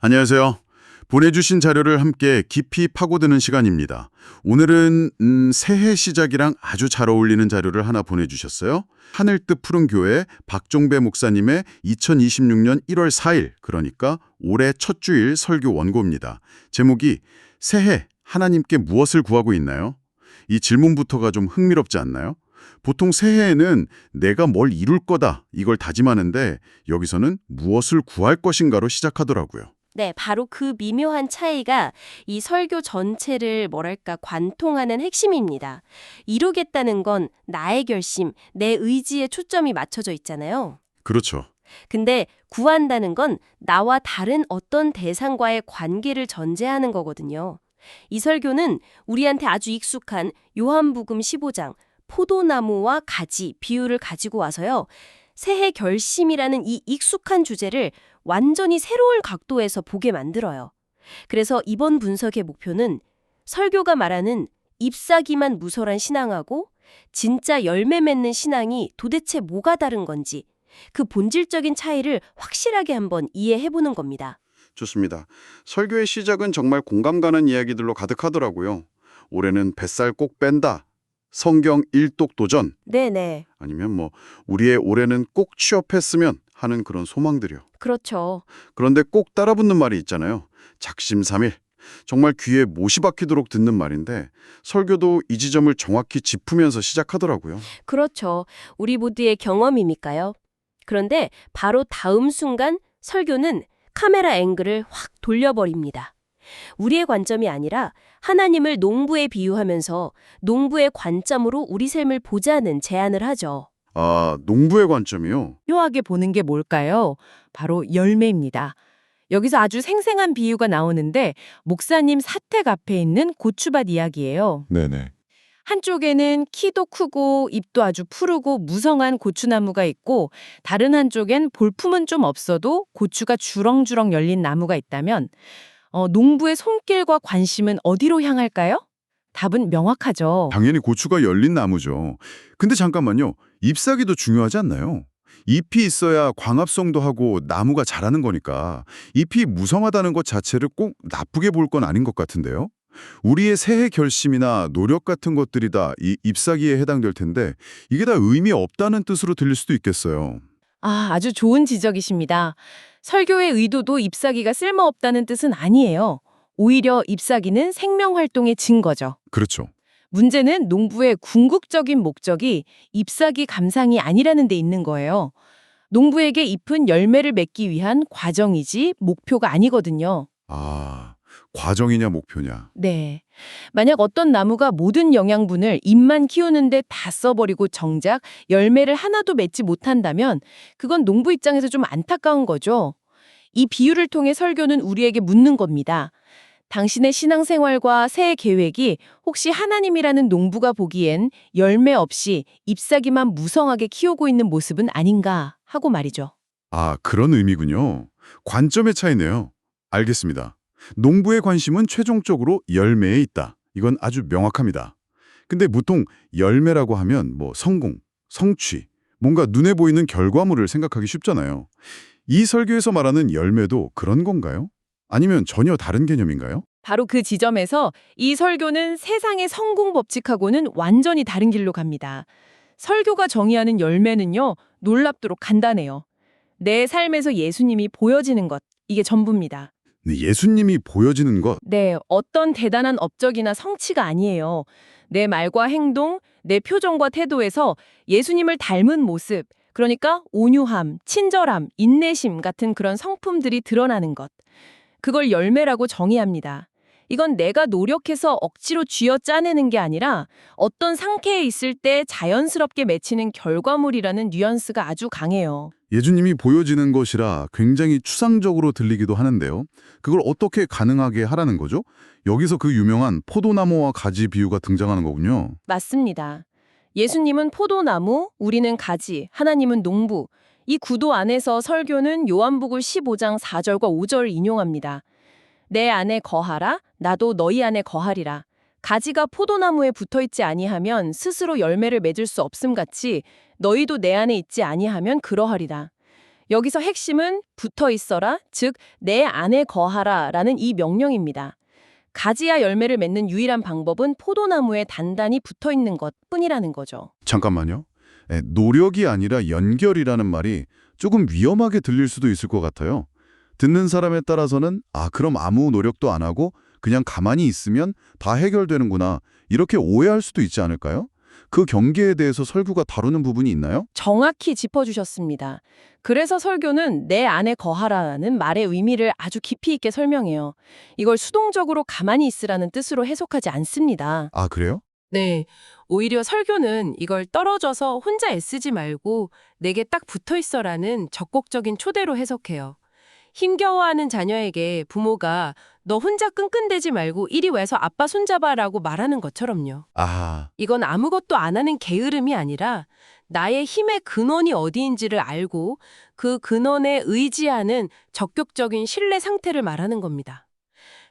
안녕하세요. 보내주신 자료를 함께 깊이 파고드는 시간입니다. 오늘은 새해 시작이랑 아주 잘 어울리는 자료를 하나 보내주셨어요. 하늘뜻 푸른 교회 박종배 목사님의 2026년 1월 4일, 그러니까 올해 첫 주일 설교 원고입니다. 제목이 새해 하나님께 무엇을 구하고 있나요? 이 질문부터가 좀 흥미롭지 않나요? 보통 새해에는 내가 뭘 이룰 거다 이걸 다짐하는데 여기서는 무엇을 구할 것인가로 시작하더라고요. 네, 바로 그 미묘한 차이가 이 설교 전체를 관통하는 핵심입니다. 이루겠다는 건 나의 결심, 내 의지에 초점이 맞춰져 있잖아요. 그렇죠. 근데 구한다는 건 나와 다른 어떤 대상과의 관계를 전제하는 거거든요. 이 설교는 우리한테 아주 익숙한 요한복음 15장, 포도나무와 가지 비유를 가지고 와서요. 새해 결심이라는 이 익숙한 주제를 완전히 새로운 각도에서 보게 만들어요. 그래서 이번 분석의 목표는 설교가 말하는 잎사귀만 무설한 신앙하고 진짜 열매 맺는 신앙이 도대체 뭐가 다른 건지 그 본질적인 차이를 확실하게 한번 이해해보는 겁니다. 좋습니다. 설교의 시작은 정말 공감 가는 이야기들로 가득하더라고요. 올해는 뱃살 꼭 뺀다. 성경 일독 도전. 네네. 아니면 우리의 올해는 꼭 취업했으면 하는 그런 소망들이요. 그렇죠. 그런데 꼭 따라붙는 말이 있잖아요. 작심삼일. 정말 귀에 못이 박히도록 듣는 말인데 설교도 이 지점을 정확히 짚으면서 시작하더라고요. 그렇죠. 우리 모두의 경험이니까요. 그런데 바로 다음 순간 설교는 카메라 앵글을 확 돌려버립니다. 우리의 관점이 아니라 하나님을 농부에 비유하면서 농부의 관점으로 우리 삶을 보자는 제안을 하죠. 아, 농부의 관점이요? 묘하게 보는 게 뭘까요? 바로 열매입니다. 여기서 아주 생생한 비유가 나오는데 목사님 사택 앞에 있는 고추밭 이야기예요. 네네. 한쪽에는 키도 크고 잎도 아주 푸르고 무성한 고추나무가 있고 다른 한쪽엔 볼품은 좀 없어도 고추가 주렁주렁 열린 나무가 있다면 농부의 손길과 관심은 어디로 향할까요? 답은 명확하죠. 당연히 고추가 열린 나무죠. 근데 잠깐만요. 잎사귀도 중요하지 않나요? 잎이 있어야 광합성도 하고 나무가 자라는 거니까 잎이 무성하다는 것 자체를 꼭 나쁘게 볼 건 아닌 것 같은데요? 우리의 새해 결심이나 노력 같은 것들이 다 이 잎사귀에 해당될 텐데 이게 다 의미 없다는 뜻으로 들릴 수도 있겠어요. 아주 좋은 지적이십니다. 설교의 의도도 잎사귀가 쓸모없다는 뜻은 아니에요. 오히려 잎사귀는 생명활동의 증거죠. 그렇죠. 문제는 농부의 궁극적인 목적이 잎사귀 감상이 아니라는 데 있는 거예요. 농부에게 잎은 열매를 맺기 위한 과정이지 목표가 아니거든요. 아, 과정이냐 목표냐. 네. 만약 어떤 나무가 모든 영양분을 잎만 키우는데 다 써버리고 정작 열매를 하나도 맺지 못한다면 그건 농부 입장에서 좀 안타까운 거죠. 이 비유를 통해 설교는 우리에게 묻는 겁니다. 당신의 신앙생활과 새해 계획이 혹시 하나님이라는 농부가 보기엔 열매 없이 잎사귀만 무성하게 키우고 있는 모습은 아닌가 하고 말이죠. 아, 그런 의미군요. 관점의 차이네요. 알겠습니다. 농부의 관심은 최종적으로 열매에 있다. 이건 아주 명확합니다. 근데 보통 열매라고 하면 성공, 성취, 뭔가 눈에 보이는 결과물을 생각하기 쉽잖아요. 이 설교에서 말하는 열매도 그런 건가요? 아니면 전혀 다른 개념인가요? 바로 그 지점에서 이 설교는 세상의 성공 법칙하고는 완전히 다른 길로 갑니다. 설교가 정의하는 열매는요, 놀랍도록 간단해요. 내 삶에서 예수님이 보여지는 것, 이게 전부입니다. 네, 예수님이 보여지는 것. 네, 어떤 대단한 업적이나 성취가 아니에요. 내 말과 행동, 내 표정과 태도에서 예수님을 닮은 모습, 그러니까 온유함, 친절함, 인내심 같은 그런 성품들이 드러나는 것. 그걸 열매라고 정의합니다. 이건 내가 노력해서 억지로 쥐어 짜내는 게 아니라 어떤 상태에 있을 때 자연스럽게 맺히는 결과물이라는 뉘앙스가 아주 강해요. 예수님이 보여지는 것이라 굉장히 추상적으로 들리기도 하는데요. 그걸 어떻게 가능하게 하라는 거죠? 여기서 그 유명한 포도나무와 가지 비유가 등장하는 거군요. 맞습니다. 예수님은 포도나무, 우리는 가지, 하나님은 농부. 이 구도 안에서 설교는 요한복음 15장 4절과 5절을 인용합니다. 내 안에 거하라, 나도 너희 안에 거하리라. 가지가 포도나무에 붙어있지 아니하면 스스로 열매를 맺을 수 없음같이 너희도 내 안에 있지 아니하면 그러하리라. 여기서 핵심은 붙어 있어라, 즉 내 안에 거하라 라는 이 명령입니다. 가지야 열매를 맺는 유일한 방법은 포도나무에 단단히 붙어 있는 것뿐이라는 거죠. 잠깐만요. 노력이 아니라 연결이라는 말이 조금 위험하게 들릴 수도 있을 것 같아요. 듣는 사람에 따라서는 그럼 아무 노력도 안 하고 그냥 가만히 있으면 다 해결되는구나 이렇게 오해할 수도 있지 않을까요? 그 경계에 대해서 설교가 다루는 부분이 있나요? 정확히 짚어주셨습니다. 그래서 설교는 내 안에 거하라는 말의 의미를 아주 깊이 있게 설명해요. 이걸 수동적으로 가만히 있으라는 뜻으로 해석하지 않습니다. 아, 그래요? 네, 오히려 설교는 이걸 떨어져서 혼자 애쓰지 말고 내게 딱 붙어 있어라는 적극적인 초대로 해석해요. 힘겨워하는 자녀에게 부모가 너 혼자 끙끙대지 말고 이리 와서 아빠 손잡아라고 말하는 것처럼요. 아하, 이건 아무것도 안 하는 게으름이 아니라 나의 힘의 근원이 어디인지를 알고 그 근원에 의지하는 적극적인 신뢰 상태를 말하는 겁니다.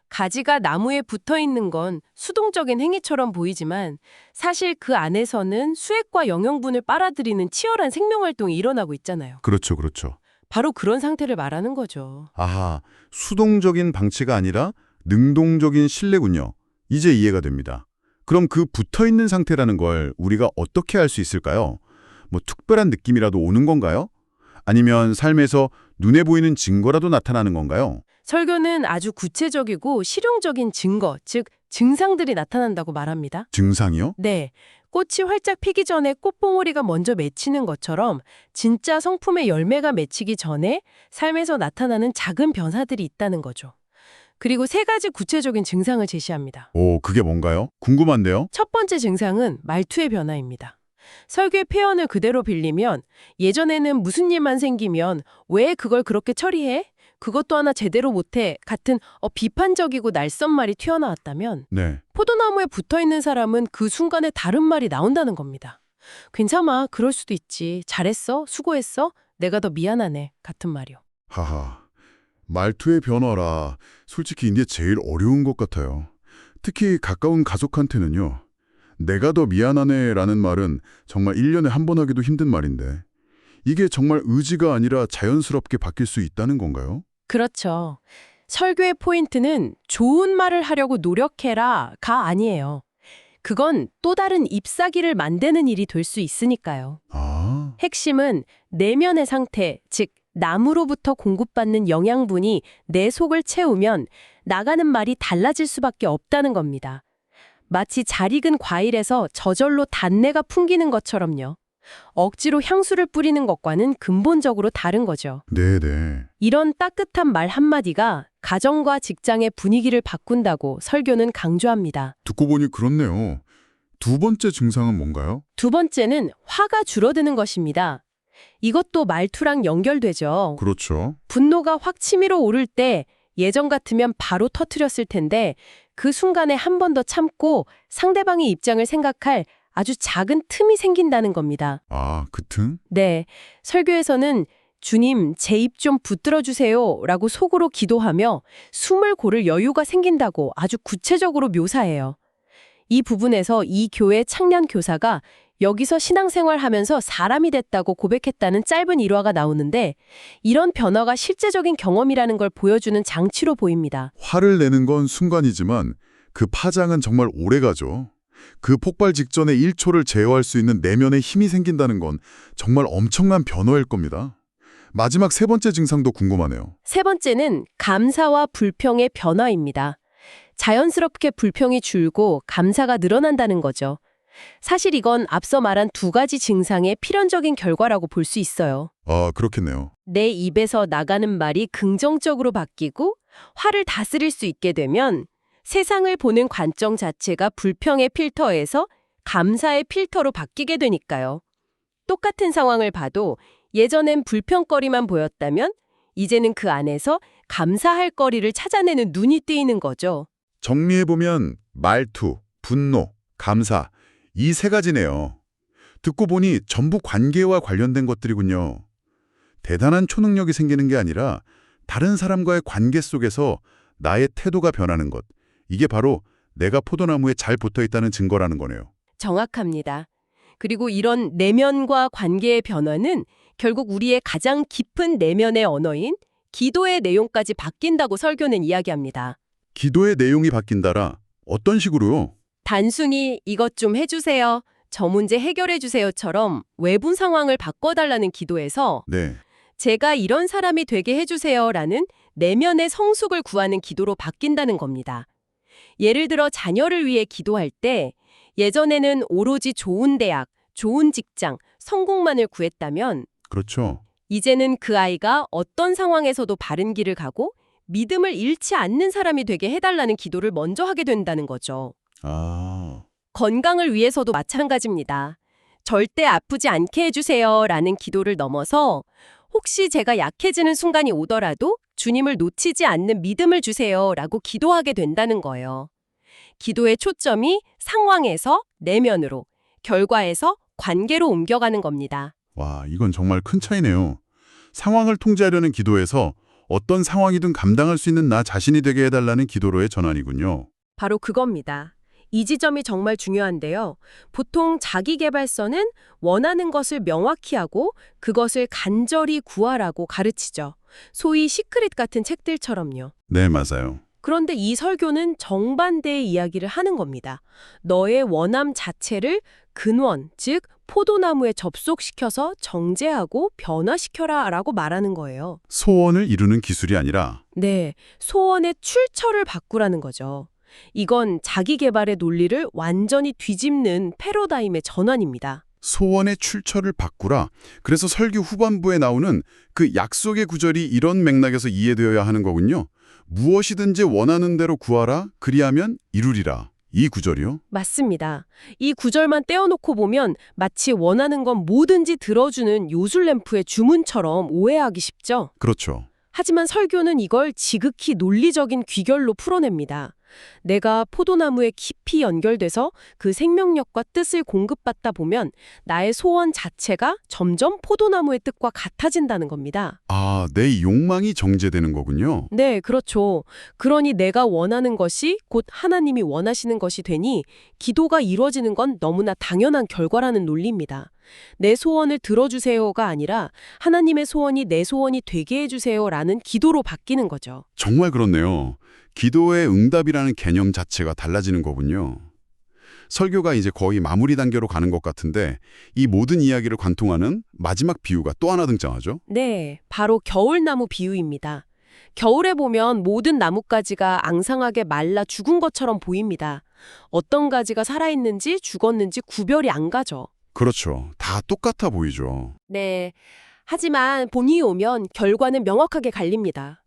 가지가 나무에 붙어 있는 건 수동적인 행위처럼 보이지만 사실 그 안에서는 수액과 영양분을 빨아들이는 치열한 생명활동이 일어나고 있잖아요. 그렇죠, 그렇죠. 바로 그런 상태를 말하는 거죠. 아하, 수동적인 방치가 아니라 능동적인 신뢰군요. 이제 이해가 됩니다. 그럼 그 붙어있는 상태라는 걸 우리가 어떻게 알 수 있을까요? 뭐 특별한 느낌이라도 오는 건가요? 아니면 삶에서 눈에 보이는 증거라도 나타나는 건가요? 설교는 아주 구체적이고 실용적인 증거, 즉 증상들이 나타난다고 말합니다. 증상이요? 네, 꽃이 활짝 피기 전에 꽃봉오리가 먼저 맺히는 것처럼 진짜 성품의 열매가 맺히기 전에 삶에서 나타나는 작은 변화들이 있다는 거죠. 그리고 3가지 구체적인 증상을 제시합니다. 오, 그게 뭔가요? 궁금한데요? 첫 번째 증상은 말투의 변화입니다. 설교의 표현을 그대로 빌리면 예전에는 무슨 일만 생기면 왜 그걸 그렇게 처리해? 그것도 하나 제대로 못해 같은 비판적이고 날선 말이 튀어나왔다면 네. 포도나무에 붙어있는 사람은 그 순간에 다른 말이 나온다는 겁니다. 괜찮아, 그럴 수도 있지. 잘했어, 수고했어, 내가 더 미안하네 같은 말이요. 하하, 말투의 변화라 솔직히 이게 제일 어려운 것 같아요. 특히 가까운 가족한테는요. 내가 더 미안하네 라는 말은 정말 1년에 한 번 하기도 힘든 말인데 이게 정말 의지가 아니라 자연스럽게 바뀔 수 있다는 건가요? 그렇죠. 설교의 포인트는 좋은 말을 하려고 노력해라가 아니에요. 그건 또 다른 잎사귀를 만드는 일이 될 수 있으니까요. 아, 핵심은 내면의 상태, 즉 나무로부터 공급받는 영양분이 내 속을 채우면 나가는 말이 달라질 수밖에 없다는 겁니다. 마치 잘 익은 과일에서 저절로 단내가 풍기는 것처럼요. 억지로 향수를 뿌리는 것과는 근본적으로 다른 거죠. 네네. 이런 따뜻한 말 한마디가 가정과 직장의 분위기를 바꾼다고 설교는 강조합니다. 듣고 보니 그렇네요. 두 번째 증상은 뭔가요? 두 번째는 화가 줄어드는 것입니다. 이것도 말투랑 연결되죠. 그렇죠. 분노가 확 치밀어 오를 때 예전 같으면 바로 터뜨렸을 텐데 그 순간에 한 번 더 참고 상대방의 입장을 생각할 아주 작은 틈이 생긴다는 겁니다. 아, 그 틈? 네, 설교에서는 주님, 제 입 좀 붙들어 주세요 라고 속으로 기도하며 숨을 고를 여유가 생긴다고 아주 구체적으로 묘사해요. 이 부분에서 이 교회 청년 교사가 여기서 신앙생활하면서 사람이 됐다고 고백했다는 짧은 일화가 나오는데 이런 변화가 실제적인 경험이라는 걸 보여주는 장치로 보입니다. 화를 내는 건 순간이지만 그 파장은 정말 오래가죠. 그 폭발 직전에 1초를 제어할 수 있는 내면의 힘이 생긴다는 건 정말 엄청난 변화일 겁니다. 마지막 세 번째 증상도 궁금하네요. 세 번째는 감사와 불평의 변화입니다. 자연스럽게 불평이 줄고 감사가 늘어난다는 거죠. 사실 이건 앞서 말한 2가지 증상의 필연적인 결과라고 볼 수 있어요. 아, 그렇겠네요. 내 입에서 나가는 말이 긍정적으로 바뀌고 화를 다스릴 수 있게 되면 세상을 보는 관점 자체가 불평의 필터에서 감사의 필터로 바뀌게 되니까요. 똑같은 상황을 봐도 예전엔 불평거리만 보였다면 이제는 그 안에서 감사할 거리를 찾아내는 눈이 뜨이는 거죠. 정리해보면 말투, 분노, 감사 이 3가지네요. 듣고 보니 전부 관계와 관련된 것들이군요. 대단한 초능력이 생기는 게 아니라 다른 사람과의 관계 속에서 나의 태도가 변하는 것. 이게 바로 내가 포도나무에 잘 붙어있다는 증거라는 거네요. 정확합니다. 그리고 이런 내면과 관계의 변화는 결국 우리의 가장 깊은 내면의 언어인 기도의 내용까지 바뀐다고 설교는 이야기합니다. 기도의 내용이 바뀐다라 어떤 식으로요? 단순히 이것 좀 해주세요, 저 문제 해결해주세요처럼 외부 상황을 바꿔달라는 기도에서 네. 제가 이런 사람이 되게 해주세요라는 내면의 성숙을 구하는 기도로 바뀐다는 겁니다. 예를 들어 자녀를 위해 기도할 때 예전에는 오로지 좋은 대학, 좋은 직장, 성공만을 구했다면 그렇죠. 이제는 그 아이가 어떤 상황에서도 바른 길을 가고 믿음을 잃지 않는 사람이 되게 해달라는 기도를 먼저 하게 된다는 거죠. 아, 건강을 위해서도 마찬가지입니다. 절대 아프지 않게 해주세요라는 기도를 넘어서 혹시 제가 약해지는 순간이 오더라도 주님을 놓치지 않는 믿음을 주세요라고 기도하게 된다는 거예요. 기도의 초점이 상황에서 내면으로, 결과에서 관계로 옮겨가는 겁니다. 와, 이건 정말 큰 차이네요. 상황을 통제하려는 기도에서 어떤 상황이든 감당할 수 있는 나 자신이 되게 해달라는 기도로의 전환이군요. 바로 그겁니다. 이 지점이 정말 중요한데요. 보통 자기계발서는 원하는 것을 명확히 하고 그것을 간절히 구하라고 가르치죠. 소위 시크릿 같은 책들처럼요. 네, 맞아요. 그런데 이 설교는 정반대의 이야기를 하는 겁니다. 너의 원함 자체를 근원, 즉 포도나무에 접속시켜서 정제하고 변화시켜라 라고 말하는 거예요. 소원을 이루는 기술이 아니라 네, 소원의 출처를 바꾸라는 거죠. 이건 자기 개발의 논리를 완전히 뒤집는 패러다임의 전환입니다. 소원의 출처를 바꾸라. 그래서 설교 후반부에 나오는 그 약속의 구절이 이런 맥락에서 이해되어야 하는 거군요. 무엇이든지 원하는 대로 구하라. 그리하면 이루리라. 이 구절이요? 맞습니다. 이 구절만 떼어놓고 보면 마치 원하는 건 뭐든지 들어주는 요술램프의 주문처럼 오해하기 쉽죠. 그렇죠. 하지만 설교는 이걸 지극히 논리적인 귀결로 풀어냅니다. 내가 포도나무에 깊이 연결돼서 그 생명력과 뜻을 공급받다 보면 나의 소원 자체가 점점 포도나무의 뜻과 같아진다는 겁니다. 아, 내 욕망이 정제되는 거군요. 네, 그렇죠. 그러니 내가 원하는 것이 곧 하나님이 원하시는 것이 되니 기도가 이루어지는 건 너무나 당연한 결과라는 논리입니다. 내 소원을 들어주세요가 아니라 하나님의 소원이 내 소원이 되게 해주세요라는 기도로 바뀌는 거죠. 정말 그렇네요. 기도의 응답이라는 개념 자체가 달라지는 거군요. 설교가 이제 거의 마무리 단계로 가는 것 같은데 이 모든 이야기를 관통하는 마지막 비유가 또 하나 등장하죠. 네, 바로 겨울나무 비유입니다. 겨울에 보면 모든 나뭇가지가 앙상하게 말라 죽은 것처럼 보입니다. 어떤 가지가 살아있는지 죽었는지 구별이 안 가죠. 그렇죠. 다 똑같아 보이죠. 네, 하지만 봄이 오면 결과는 명확하게 갈립니다.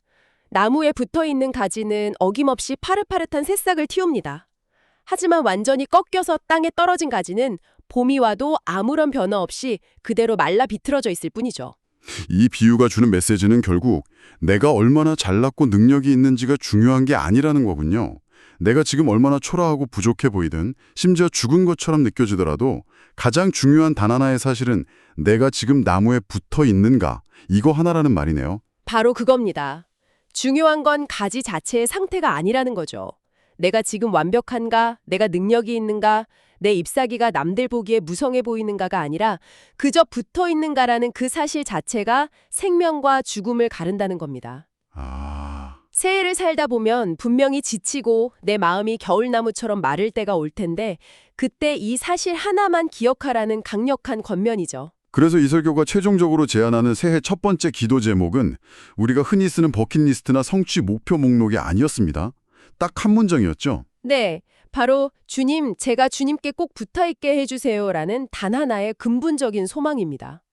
나무에 붙어있는 가지는 어김없이 파릇파릇한 새싹을 틔웁니다. 하지만 완전히 꺾여서 땅에 떨어진 가지는 봄이 와도 아무런 변화 없이 그대로 말라 비틀어져 있을 뿐이죠. 이 비유가 주는 메시지는 결국 내가 얼마나 잘났고 능력이 있는지가 중요한 게 아니라는 거군요. 내가 지금 얼마나 초라하고 부족해 보이든 심지어 죽은 것처럼 느껴지더라도 가장 중요한 단 하나의 사실은 내가 지금 나무에 붙어 있는가 이거 하나라는 말이네요. 바로 그겁니다. 중요한 건 가지 자체의 상태가 아니라는 거죠. 내가 지금 완벽한가, 내가 능력이 있는가, 내 잎사귀가 남들 보기에 무성해 보이는가가 아니라 그저 붙어 있는가라는 그 사실 자체가 생명과 죽음을 가른다는 겁니다. 아, 새해를 살다 보면 분명히 지치고 내 마음이 겨울나무처럼 마를 때가 올 텐데 그때 이 사실 하나만 기억하라는 강력한 권면이죠. 그래서 이 설교가 최종적으로 제안하는 새해 첫 번째 기도 제목은 우리가 흔히 쓰는 버킷리스트나 성취 목표 목록이 아니었습니다. 딱 한 문장이었죠. 네, 바로 주님, 제가 주님께 꼭 붙어있게 해주세요라는 단 하나의 근본적인 소망입니다.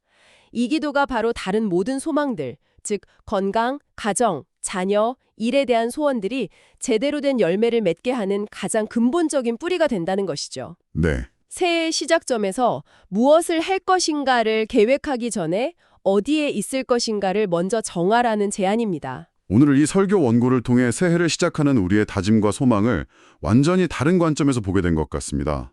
이 기도가 바로 다른 모든 소망들, 즉 건강, 가정, 자녀, 일에 대한 소원들이 제대로 된 열매를 맺게 하는 가장 근본적인 뿌리가 된다는 것이죠. 네. 새해의 시작점에서 무엇을 할 것인가를 계획하기 전에 어디에 있을 것인가를 먼저 정하라는 제안입니다. 오늘 이 설교 원고를 통해 새해를 시작하는 우리의 다짐과 소망을 완전히 다른 관점에서 보게 된 것 같습니다.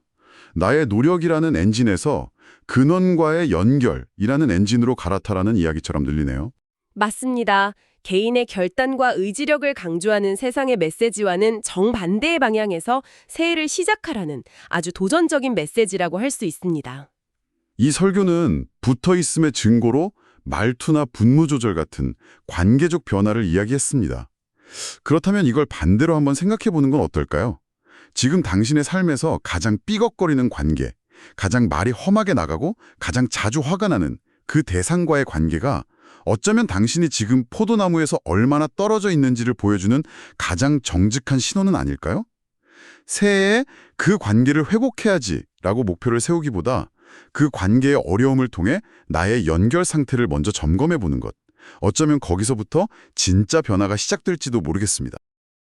나의 노력이라는 엔진에서 근원과의 연결이라는 엔진으로 갈아타라는 이야기처럼 들리네요. 맞습니다. 개인의 결단과 의지력을 강조하는 세상의 메시지와는 정반대의 방향에서 새해를 시작하라는 아주 도전적인 메시지라고 할 수 있습니다. 이 설교는 붙어있음의 증거로 말투나 분무 조절 같은 관계적 변화를 이야기했습니다. 그렇다면 이걸 반대로 한번 생각해 보는 건 어떨까요? 지금 당신의 삶에서 가장 삐걱거리는 관계, 가장 말이 험하게 나가고 가장 자주 화가 나는 그 대상과의 관계가 어쩌면 당신이 지금 포도나무에서 얼마나 떨어져 있는지를 보여주는 가장 정직한 신호는 아닐까요? 새해에 그 관계를 회복해야지라고 목표를 세우기보다 그 관계의 어려움을 통해 나의 연결 상태를 먼저 점검해 보는 것. 어쩌면 거기서부터 진짜 변화가 시작될지도 모르겠습니다.